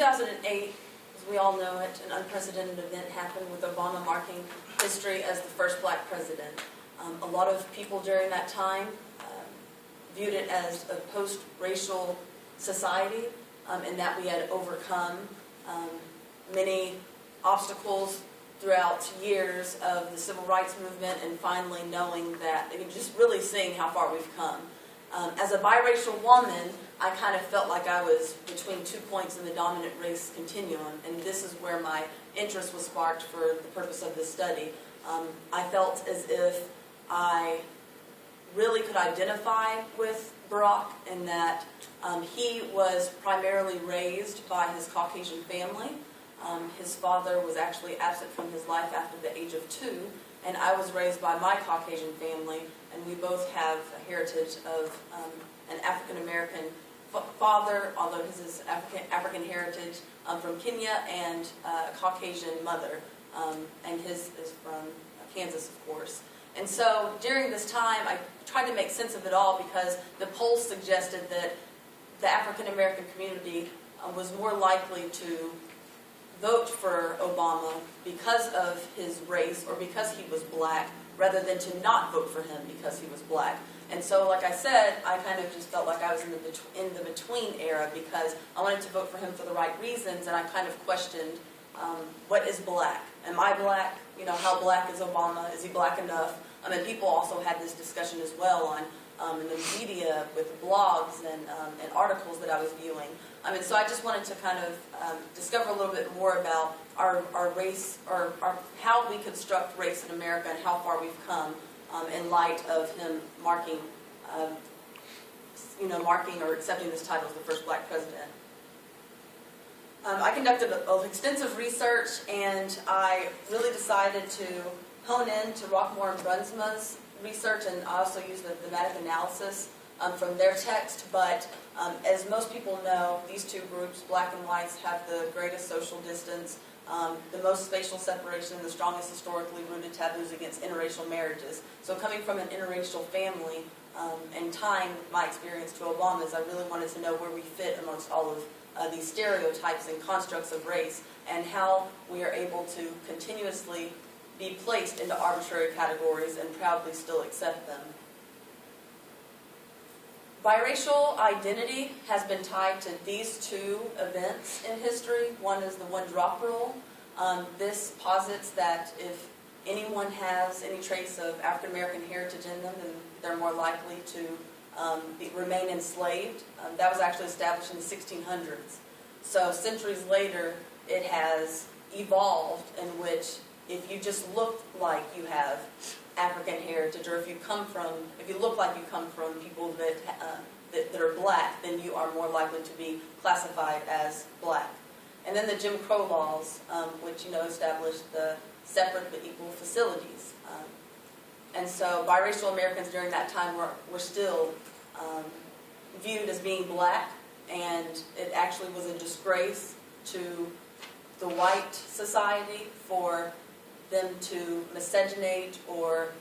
2008, as we all know it, an unprecedented event happened with Obama marking history as the first black president. A lot of people during that time viewed it as a post-racial society, in that we had overcome many obstacles throughout years of the civil rights movement, and finally knowing that, and just really seeing how far we've come. As a biracial woman, I kind of felt like I was between 2 points in the dominant race continuum, and this is where my interest was sparked for the purpose of this study. I felt as if I really could identify with Barack in that he was primarily raised by his Caucasian family. His father was actually absent from his life after the age of 2, and I was raised by my Caucasian family, and we both have a heritage of an African-American father, although his is African heritage, from Kenya, and a Caucasian mother, and his is from Kansas, of course. And so during this time, I tried to make sense of it all because the polls suggested that the African-American community was more likely to vote for Obama because of his race or because he was black, rather than to not vote for him because he was black. And so, like I said, I kind of just felt like I was in the between era because I wanted to vote for him for the right reasons, and I kind of questioned, what is black? Am I black? You know, how black is Obama? Is he black enough? I mean, people also had this discussion as well on in the media with blogs and articles that I was viewing. And so I just wanted to kind of discover a little bit more about our race, or how we construct race in America and how far we've come in light of him marking or accepting this title as the first black president. I conducted extensive research, and I really decided to hone in to Rockmore and Brunsma's research, and I also used the thematic analysis from their text. But as most people know, these two groups, black and whites, have the greatest social distance, the most spatial separation, and the strongest historically rooted taboos against interracial marriages. So coming from an interracial family and tying my experience to Obama's, I really wanted to know where we fit amongst all of these stereotypes and constructs of race, and how we are able to continuously be placed into arbitrary categories and proudly still accept them. Biracial identity has been tied to these two events in history. One is the one-drop rule. This posits that if anyone has any trace of African-American heritage in them, then they're more likely to remain enslaved. That was actually established in the 1600s. So centuries later, it has evolved in which if you just look like you have African heritage, or if you look like you come from people that are black, then you are more likely to be classified as black. And then the Jim Crow laws, which established the separate but equal facilities. And so biracial Americans during that time were still viewed as being black, and it actually was a disgrace to the white society for them to miscegenate or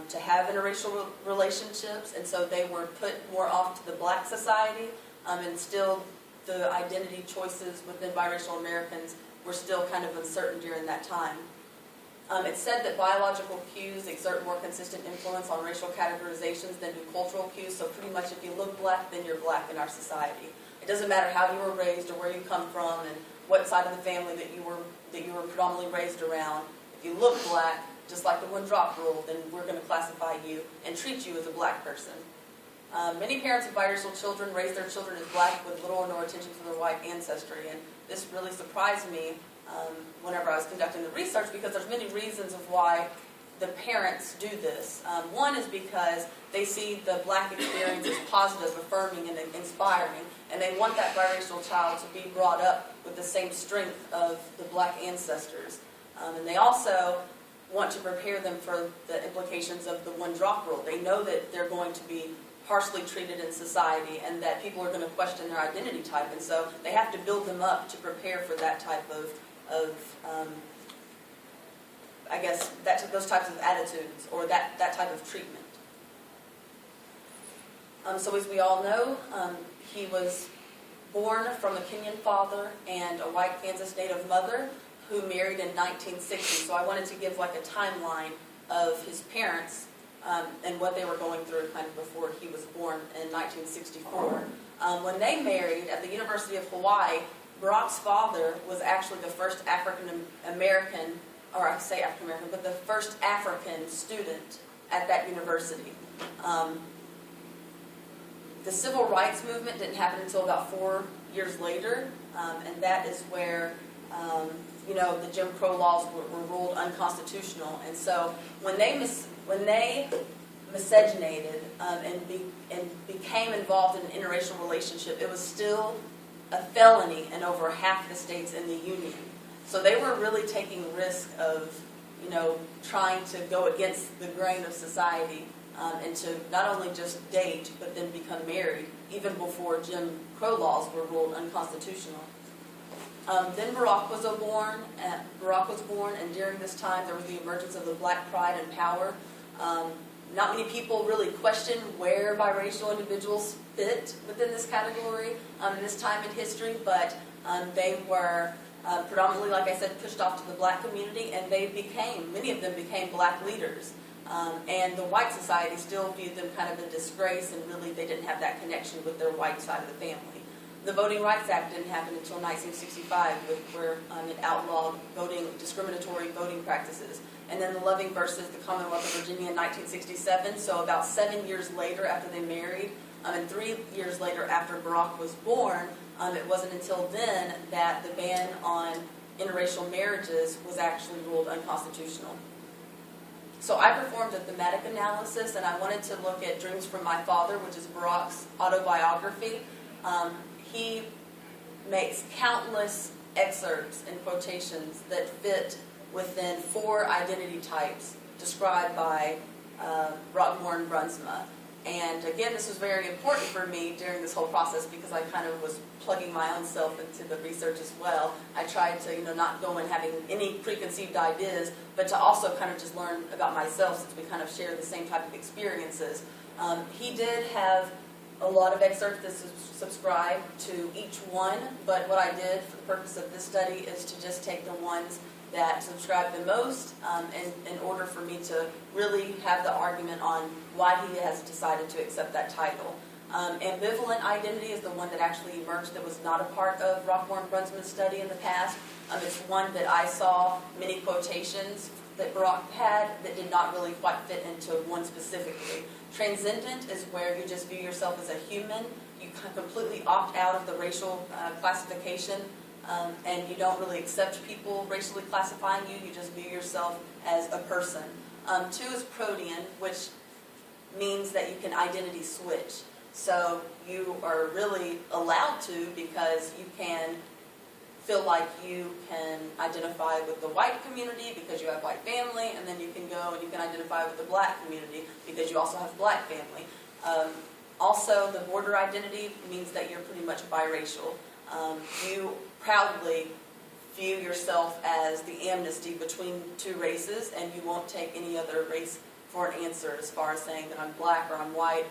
to have interracial relationships, and so they were put more off to the black society, and still the identity choices within biracial Americans were still kind of uncertain during that time. It's said that biological cues exert more consistent influence on racial categorizations than do cultural cues, so pretty much if you look black, then you're black in our society. It doesn't matter how you were raised or where you come from and what side of the family that you were predominantly raised around. If you look black, just like the one-drop rule, then we're going to classify you and treat you as a black person. Many parents of biracial children raise their children as black with little or no attention to their white ancestry, and this really surprised me whenever I was conducting the research, because there's many reasons of why the parents do this. One is because they see the black experience as positive, affirming, and inspiring, and they want that biracial child to be brought up with the same strength of the black ancestors. And they also want to prepare them for the implications of the one-drop rule. They know that they're going to be harshly treated in society and that people are going to question their identity type, and so they have to build them up to prepare for that type of those types of attitudes or that type of treatment. So as we all know, he was born from a Kenyan father and a white Kansas native mother who married in 1960. So I wanted to give like a timeline of his parents and what they were going through kind of before he was born in 1964. When they married at the University of Hawaii, Barack's father was actually the first African-American, or I say African-American, but the first African student at that university. The civil rights movement didn't happen until about 4 years later, and that is where the Jim Crow laws were ruled unconstitutional. And so when they miscegenated and became involved in an interracial relationship, it was still a felony in over half the states in the union. So they were really taking risk of trying to go against the grain of society and to not only just date but then become married even before Jim Crow laws were ruled unconstitutional. Then Barack was born, and during this time there was the emergence of the Black Pride and Power. Not many people really questioned where biracial individuals fit within this category in this time in history, but they were predominantly, like I said, pushed off to the black community, and many of them became black leaders. And the white society still viewed them kind of a disgrace, and really they didn't have that connection with their white side of the family. The Voting Rights Act didn't happen until 1965, where it outlawed discriminatory voting practices. And then the Loving versus the Commonwealth of Virginia in 1967, so about 7 years later after they married, and 3 years later after Barack was born, it wasn't until then that the ban on interracial marriages was actually ruled unconstitutional. So I performed a thematic analysis, and I wanted to look at Dreams from My Father, which is Barack's autobiography. He makes countless excerpts and quotations that fit within 4 identity types described by Barack Warren Brunsma. And again, this was very important for me during this whole process because I kind of was plugging my own self into the research as well. I tried to, not go in having any preconceived ideas, but to also kind of just learn about myself since we kind of share the same type of experiences. He did have a lot of excerpts that subscribe to each one, but what I did for the purpose of this study is to just take the ones that subscribe the most in order for me to really have the argument on why he has decided to accept that title. Ambivalent identity is the one that actually emerged that was not a part of Barack Warren Brunsman's study in the past. It's one that I saw many quotations that Barack had that did not really quite fit into one specifically. Transcendent is where you just view yourself as a human. You completely opt out of the racial classification, and you don't really accept people racially classifying you. You just view yourself as a person. 2 is protean, which means that you can identity switch. So you are really allowed to because you can feel like you can identify with the white community because you have white family, and then you can go and you can identify with the black community because you also have black family. Also, the border identity means that you're pretty much biracial. You proudly view yourself as the amnesty between 2 races, and you won't take any other race for an answer as far as saying that I'm black or I'm white,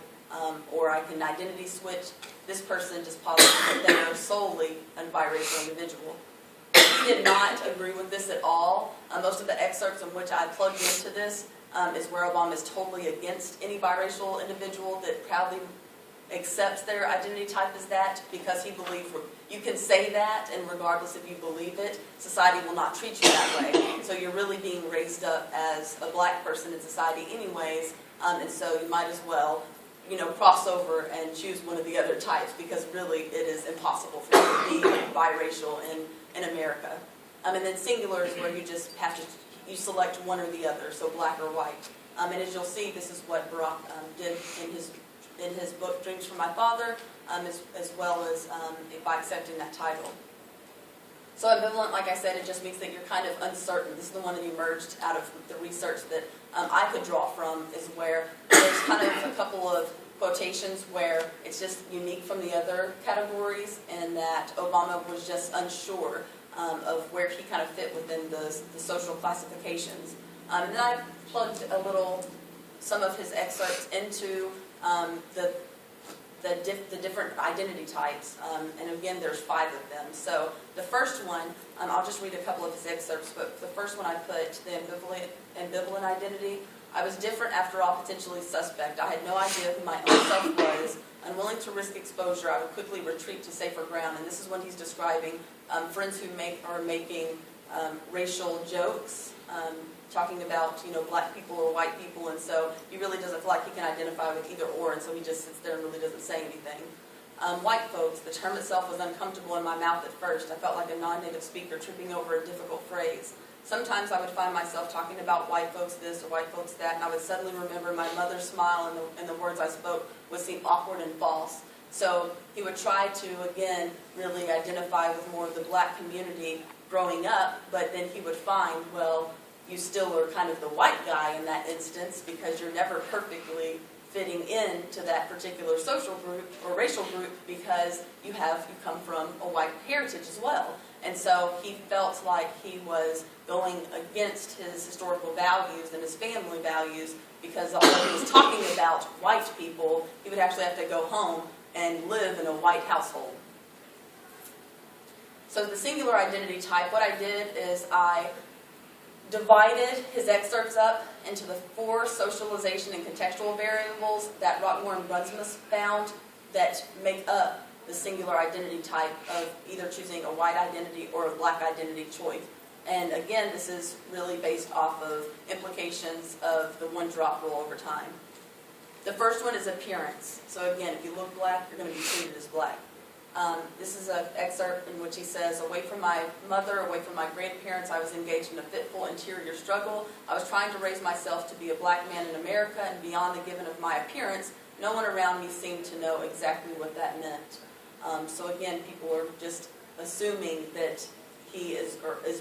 or I can identity switch. This person just posits that they are solely a biracial individual. He did not agree with this at all. Most of the excerpts in which I plugged into this is where Obama is totally against any biracial individual that proudly accepts their identity type as that, because he believes you can say that, and regardless if you believe it, society will not treat you that way. So you're really being raised up as a black person in society anyways, and so you might as well cross over and choose one of the other types, because really it is impossible for you to be biracial in America. And then singular is where you just have to, you select one or the other, so black or white. And as you'll see, this is what Barack did in his book, Dreams from My Father, as well as by accepting that title. So ambivalent, like I said, it just means that you're kind of uncertain. This is the one that emerged out of the research that I could draw from, is where there's kind of a couple of quotations where it's just unique from the other categories, and that Obama was just unsure of where he kind of fit within the social classifications. And then I plugged some of his excerpts into the the different identity types, and again, there's 5 of them. So the first one, I'll just read a couple of his excerpts, but the first one I put, the ambivalent identity. I was different, after all, potentially suspect. I had no idea who my own self was. Unwilling to risk exposure, I would quickly retreat to safer ground. And this is when he's describing friends who are making racial jokes, talking about, black people or white people, and so he really doesn't feel like he can identify with either or, and so he just sits there and really doesn't say anything. White folks, the term itself was uncomfortable in my mouth at first. I felt like a non-native speaker tripping over a difficult phrase. Sometimes I would find myself talking about white folks this or white folks that, and I would suddenly remember my mother's smile and the words I spoke would seem awkward and false. So he would try to, again, really identify with more of the black community growing up, but then he would find, well, you still are kind of the white guy in that instance because you're never perfectly fitting in to that particular social group or racial group because you come from a white heritage as well. And so he felt like he was going against his historical values and his family values because although he was talking about white people, he would actually have to go home and live in a white household. So the singular identity type, what I did is I divided his excerpts up into the 4 socialization and contextual variables that Rockmore and Brunsmus found that make up the singular identity type of either choosing a white identity or a black identity choice. And again, this is really based off of implications of the one drop rule over time. The first one is appearance. So again, if you look black, you're going to be treated as black. This is an excerpt in which he says, away from my mother, away from my grandparents, I was engaged in a fitful interior struggle. I was trying to raise myself to be a black man in America, and beyond the given of my appearance, no one around me seemed to know exactly what that meant. So again, people are just assuming that he is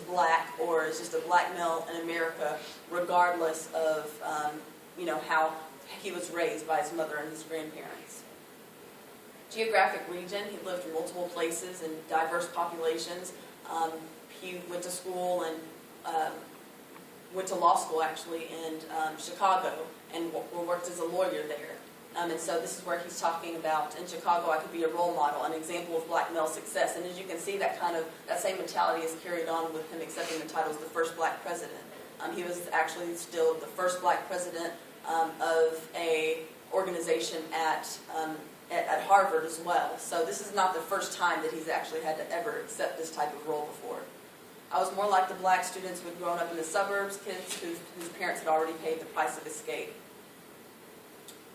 black or is just a black male in America, regardless of how he was raised by his mother and his grandparents. Geographic region, he lived in multiple places and diverse populations. He went to school and went to law school actually in Chicago and worked as a lawyer there. And so this is where he's talking about, in Chicago I could be a role model, an example of black male success. And as you can see, that same mentality is carried on with him accepting the title as the first black president. He was actually still the first black president of a organization at Harvard as well. So this is not the first time that he's actually had to ever accept this type of role before. I was more like the black students who had grown up in the suburbs, kids whose parents had already paid the price of escape.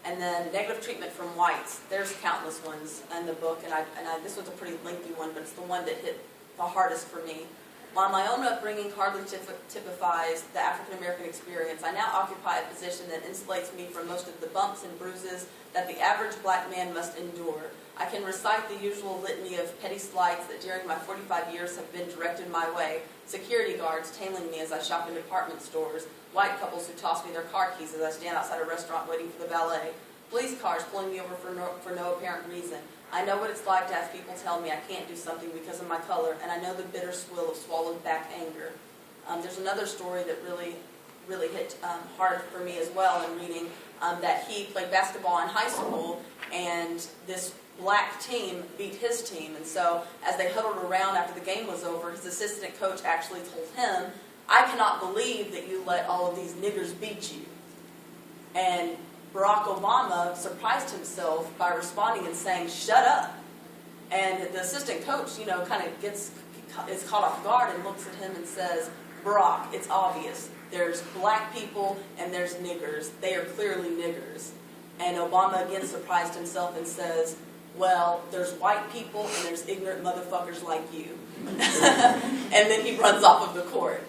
And then negative treatment from whites. There's countless ones in the book, and this one's a pretty lengthy one, but it's the one that hit the hardest for me. While my own upbringing hardly typifies the African American experience, I now occupy a position that insulates me from most of the bumps and bruises that the average black man must endure. I can recite the usual litany of petty slights that during my 45 years have been directed my way. Security guards tailing me as I shop in department stores. White couples who toss me their car keys as I stand outside a restaurant waiting for the valet. Police cars pulling me over for no apparent reason. I know what it's like to have people tell me I can't do something because of my color, and I know the bitter swill of swallowed back anger. There's another story that really hit hard for me as well in reading, that he played basketball in high school, and this black team beat his team. And so as they huddled around after the game was over, his assistant coach actually told him, I cannot believe that you let all of these niggers beat you. And Barack Obama surprised himself by responding and saying, shut up. And the assistant coach, kind of is caught off guard and looks at him and says, Barack, it's obvious. There's black people and there's niggers. They are clearly niggers. And Obama again surprised himself and says, well, there's white people and there's ignorant motherfuckers like you. And then he runs off of the court.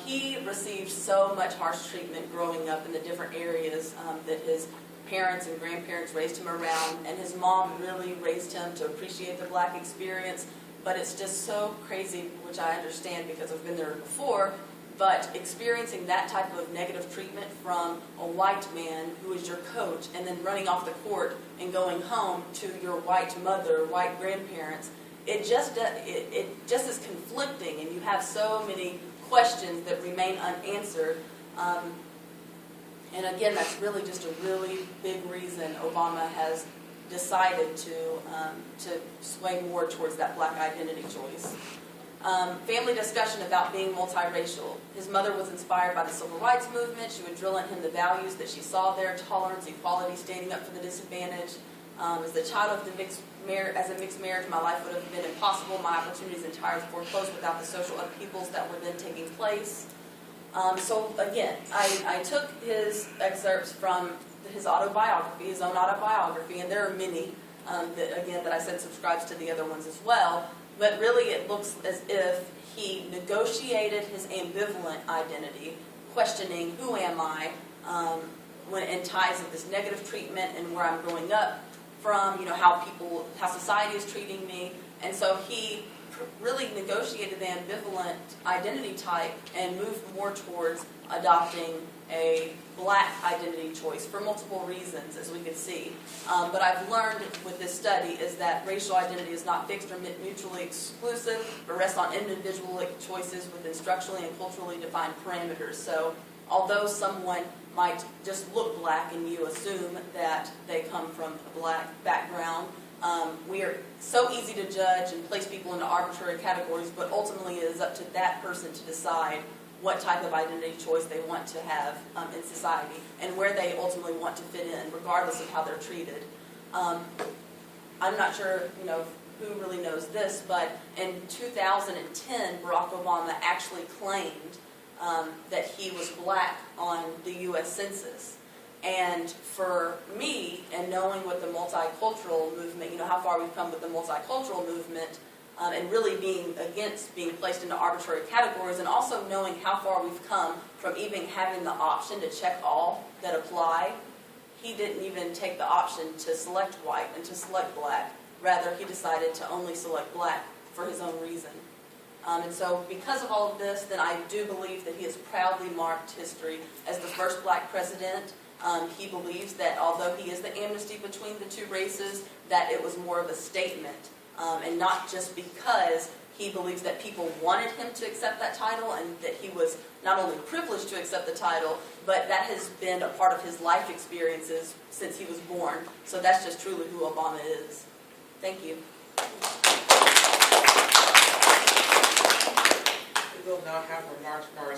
He received so much harsh treatment growing up in the different areas that his parents and grandparents raised him around, and his mom really raised him to appreciate the black experience. But it's just so crazy, which I understand because I've been there before, but experiencing that type of negative treatment from a white man who is your coach, and then running off the court and going home to your white mother, white grandparents, it just is conflicting, and you have so many questions that remain unanswered. And again, that's really just a really big reason Obama has decided to sway more towards that black identity choice. Family discussion about being multiracial. His mother was inspired by the civil rights movement. She would drill in him the values that she saw there: tolerance, equality, standing up for the disadvantaged. As the child of the mixed marriage, my life would have been impossible. My opportunities entirely foreclosed without the social upheavals that were then taking place. So again, I took his excerpts from his autobiography, his own autobiography, and there are many that I said subscribes to the other ones as well. But really, it looks as if he negotiated his ambivalent identity, questioning who am I, when in ties of this negative treatment and where I'm growing up from, how society is treating me, and so he really negotiated the ambivalent identity type and moved more towards adopting a black identity choice for multiple reasons, as we can see. But I've learned with this study is that racial identity is not fixed or mutually exclusive, but rests on individual choices within structurally and culturally defined parameters. So although someone might just look black and you assume that they come from a black background, we are so easy to judge and place people into arbitrary categories, but ultimately it is up to that person to decide what type of identity choice they want to have in society and where they ultimately want to fit in, regardless of how they're treated. I'm not sure, who really knows this, but in 2010, Barack Obama actually claimed that he was black on the U.S. Census. And for me, and knowing what the multicultural movement, how far we've come with the multicultural movement, and really being against being placed into arbitrary categories, and also knowing how far we've come from even having the option to check all that apply, he didn't even take the option to select white and to select black. Rather, he decided to only select black for his own reason. And so because of all of this, then I do believe that he has proudly marked history as the first black president. He believes that although he is the amnesty between the two races, that it was more of a statement, and not just because he believes that people wanted him to accept that title and that he was not only privileged to accept the title, but that has been a part of his life experiences since he was born. So that's just truly who Obama is. Thank you. We will now have remarks from our